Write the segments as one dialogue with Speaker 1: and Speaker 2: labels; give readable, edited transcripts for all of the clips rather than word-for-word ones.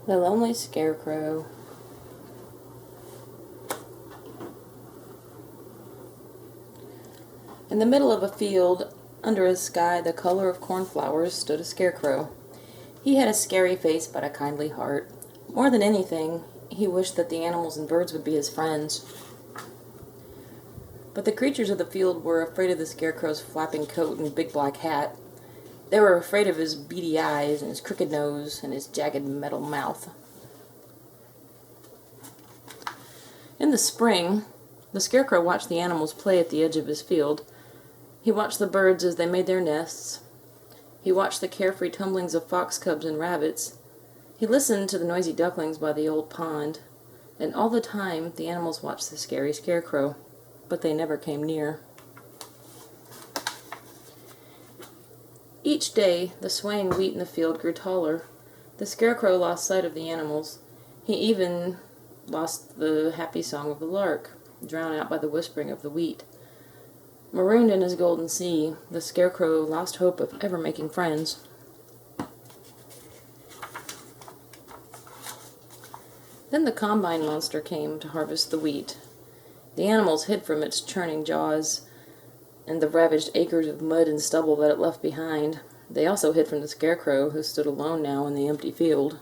Speaker 1: The Lonely Scarecrow. In the middle of a field, under a sky the color of cornflowers, stood a scarecrow. He had a scary face but a kindly heart. More than anything, he wished that the animals and birds would be his friends. But the creatures of the field were afraid of the scarecrow's flapping coat and big black hat. They were afraid of his beady eyes and his crooked nose and his jagged metal mouth. In the spring, the scarecrow watched the animals play at the edge of his field. He watched the birds as they made their nests. He watched the carefree tumblings of fox cubs and rabbits. He listened to the noisy ducklings by the old pond. And all the time, the animals watched the scary scarecrow, but they never came near. Each day, the swaying wheat in the field grew taller. The scarecrow lost sight of the animals. He even lost the happy song of the lark, drowned out by the whispering of the wheat. Marooned in his golden sea, the scarecrow lost hope of ever making friends. Then the combine monster came to harvest the wheat. The animals hid from its churning jaws and the ravaged acres of mud and stubble that it left behind. They also hid from the scarecrow, who stood alone now in the empty field.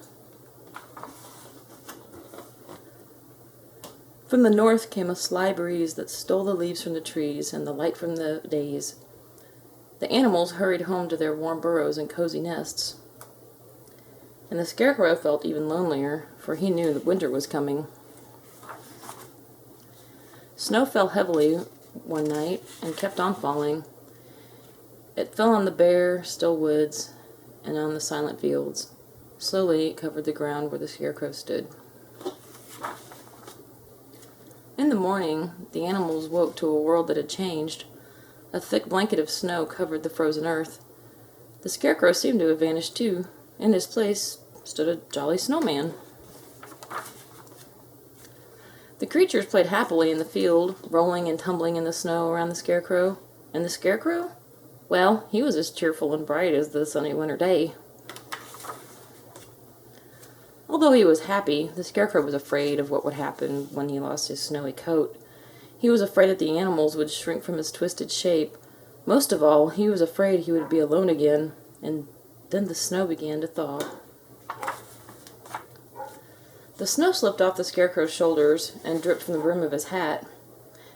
Speaker 1: From the north came a sly breeze that stole the leaves from the trees and the light from the days. The animals hurried home to their warm burrows and cozy nests. And the scarecrow felt even lonelier, for he knew that winter was coming. Snow fell heavily one night and kept on falling. It fell on the bare, still woods and on the silent fields. Slowly it covered the ground where the scarecrow stood. In the morning, the animals woke to a world that had changed. A thick blanket of snow covered the frozen earth. The scarecrow seemed to have vanished too. In his place stood a jolly snowman. The creatures played happily in the field, rolling and tumbling in the snow around the scarecrow. And the scarecrow? Well, he was as cheerful and bright as the sunny winter day. Although he was happy, the scarecrow was afraid of what would happen when he lost his snowy coat. He was afraid that the animals would shrink from his twisted shape. Most of all, he was afraid he would be alone again, and then the snow began to thaw. The snow slipped off the scarecrow's shoulders and dripped from the brim of his hat.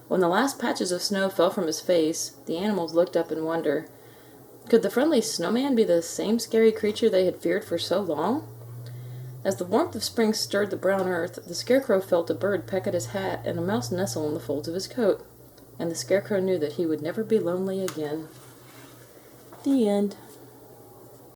Speaker 1: When the last patches of snow fell from his face, the animals looked up in wonder. Could the friendly snowman be the same scary creature they had feared for so long? As the warmth of spring stirred the brown earth, the scarecrow felt a bird peck at his hat and a mouse nestle in the folds of his coat, and the scarecrow knew that he would never be lonely again. The end.